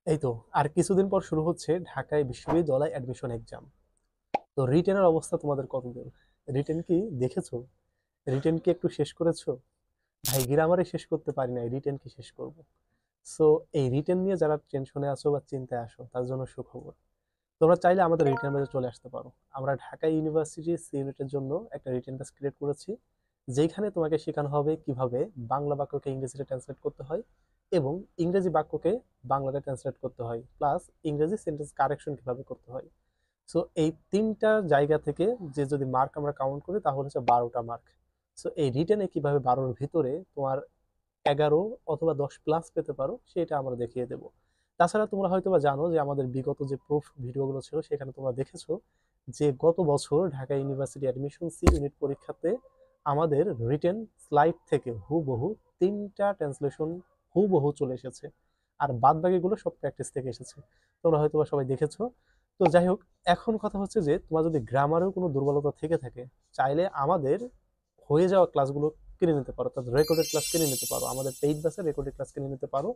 এই তো আর কিছুদিন পর শুরু হচ্ছে ঢাকায় বিশ্ববিদ্যালয় অ্যাডমিশন এক্সাম। তো রিটেনের অবস্থা তোমাদের কতদূর? রিটেন কি দেখেছো? রিটেন কি একটু শেষ করেছো? ভাই গ্রামারে শেষ করতে পারি নাই, রিটেন কি শেষ করব? সো এই রিটেন নিয়ে যারা টেনশনে আছো বা চিন্তায় আসো তার জন্য সুখবর। তোমরা চাইলে আমাদের রিটেন ব্যাচে চলে আসতে পারো। আমরা ঢাকা ইউনিভার্সিটি সি ইউনিটের জন্য একটা রিটেন ব্যাচ ক্রিয়েট করেছি, যেখানে তোমাকে শেখানো হবে কিভাবে বাংলা বাক্যকে ইংরেজিতে ট্রান্সলেট করতে হয় এবং ইংরেজি বাক্যকে বাংলাতে ট্রান্সলেট করতে হয়, প্লাস ইংরেজি সেন্টেন্স কারেকশন কিভাবে করতে হয়। সো এই তিনটা জায়গা থেকে যে যদি মার্ক আমরা কাউন্ট করি তাহলে হচ্ছে 12টা মার্ক। সো এই রিটেনে কিভাবে 12-র ভিতরে তোমার 11 অথবা 10 প্লাস পেতে পারো সেটা আমরা দেখিয়ে দেব। তাছাড়া তোমরা হয়তো বা জানো যে আমাদের বিগত যে প্রুফ ভিডিওগুলো ছিল সেখানে তোমরা দেখেছো যে গত বছর Dhaka university admission C unit পরীক্ষাতে আমাদের রিটেন স্লাইড থেকে হুবহু 3টা ট্রান্সলেশন হুবহু চলে এসেছে, আর বাদ বাকিগুলো সব প্র্যাকটিস থেকে এসেছে। তোমরা হয়তো বা সবাই দেখেছো। তো যাই হোক, এখন কথা হচ্ছে যে তোমার যদি গ্রামারেও কোনো দুর্বলতা থেকে থাকে, চাইলে আমাদের হয়ে যাওয়া ক্লাসগুলো কিনে নিতে পারো, তাদের রেকর্ডেড ক্লাস কিনে নিতে পারো, আমাদের পেইড ব্যাচের রেকর্ডেড ক্লাস কিনে নিতে পারো।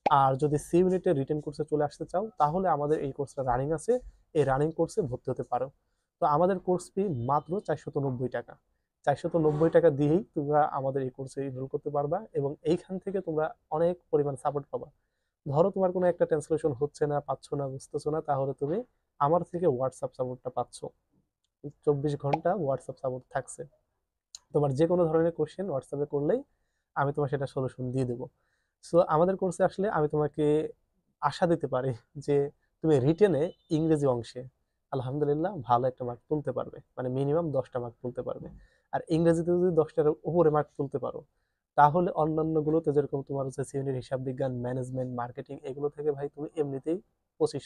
আর যদি সি ইউনিটে রিটেন কোর্সে চলে আসতে চাও তাহলে আমাদের এই কোর্সটা রানিং আছে, এই রানিং কোর্সে ভর্তি হতে পারো। তো আমাদের কোর্স ফি মাত্র 490 টাকা। 490 টাকা দিয়েই তোমরা আমাদের এই কোর্সে এনরোল করতে পারবা এবং এইখান থেকে তোমরা অনেক পরিমাণ সাপোর্ট পাবা। ধরো তোমার কোনো একটা ট্রান্সলেশন হচ্ছে না, পাচ্ছ না, বুঝতেছো না, তাহলে তুমি আমার থেকে হোয়াটসঅ্যাপ সাপোর্টটা পাচ্ছ। 24 ঘন্টা হোয়াটসঅ্যাপ সাপোর্ট থাকছে। তোমার যে কোনো ধরনের কোশ্চেন হোয়াটসঅ্যাপে করলেই আমি তোমার সেটা সলিউশন দিয়ে দেবো। সো আমাদের কোর্সে আসলে আমি তোমাকে আশা দিতে পারি যে তুমি রিটেনে ইংরেজি অংশে আলহামদুলিল্লাহ ভালো একটা মার্ক তুলতে পারবে, মানে মিনিমাম 10টা মার্ক তুলতে পারবে। আর ইংরেজিতে যদি 10টার উপরে মার্ক তুলতে পারো তাহলে অন্যান্য গুলোতে যেরকম তোমার হচ্ছে সিউনির হিসাব বিজ্ঞান, ম্যানেজমেন্ট, মার্কেটিং, এগুলো থেকে ভাই তুমি এমনিতেই 25,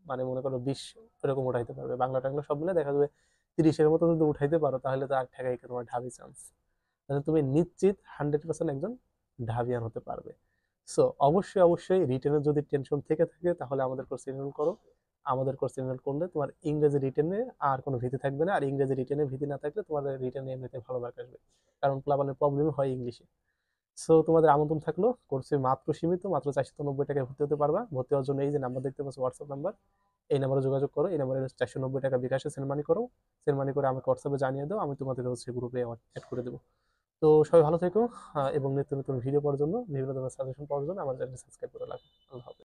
মানে মনে করো 20 এরকম উঠাইতে পারবে। বাংলা টাংলা সব মিলে দেখা যাবে 30-এর মতো যদি উঠাইতে পারো তাহলে তো আর ঠেকাই তোমার ঢাবি চান্স। তাহলে তুমি নিশ্চিত 100% একজন ঢাবিয়ান হতে পারবে। সো অবশ্যই অবশ্যই রিটেনের যদি টেনশন থেকে থাকে তাহলে আমাদের কোর্স এনরোল করো। আমাদের কোর্স এনরোল করলে তোমার ইংরেজি রিটেনে আর কোনো ভীতি থাকবে না, আর ইংরেজি রিটেনে ভীতি না থাকলে তোমার রিটেনে এমনিতে ভালো মার্ক আসবে, কারণ প্লাবানের প্রবলেম হয় ইংলিশে। সো তোমাদের আমন্ত্রণ থাকলো, কোর্সে মাত্র সীমিত, মাত্র 490 টাকায় ভর্তি হতে পারবা। ভর্তি হওয়ার জন্য এই যে নাম্বার দেখতে পাচ্ছ হোয়াটসঅ্যাপ নাম্বার, এই নাম্বারে যোগাযোগ করো। এই নাম্বারে 490 টাকা বিকাশে সেন্ড মানি করো। সেন্ড মানি করে আমাকে হোয়াটসঅ্যাপে জানিয়ে দাও, আমি তোমাদের হচ্ছে গ্রুপে অ্যাড করে দেবো। তো সবাই ভালো থেকো, এবং নিত্য নতুন ভিডিও পাওয়ার জন্য, বিভিন্ন ধরনের সাজেশন পাওয়ার জন্য আমার চ্যানেলটি সাবস্ক্রাইব করে রাখো। আল্লাহ হাফেজ।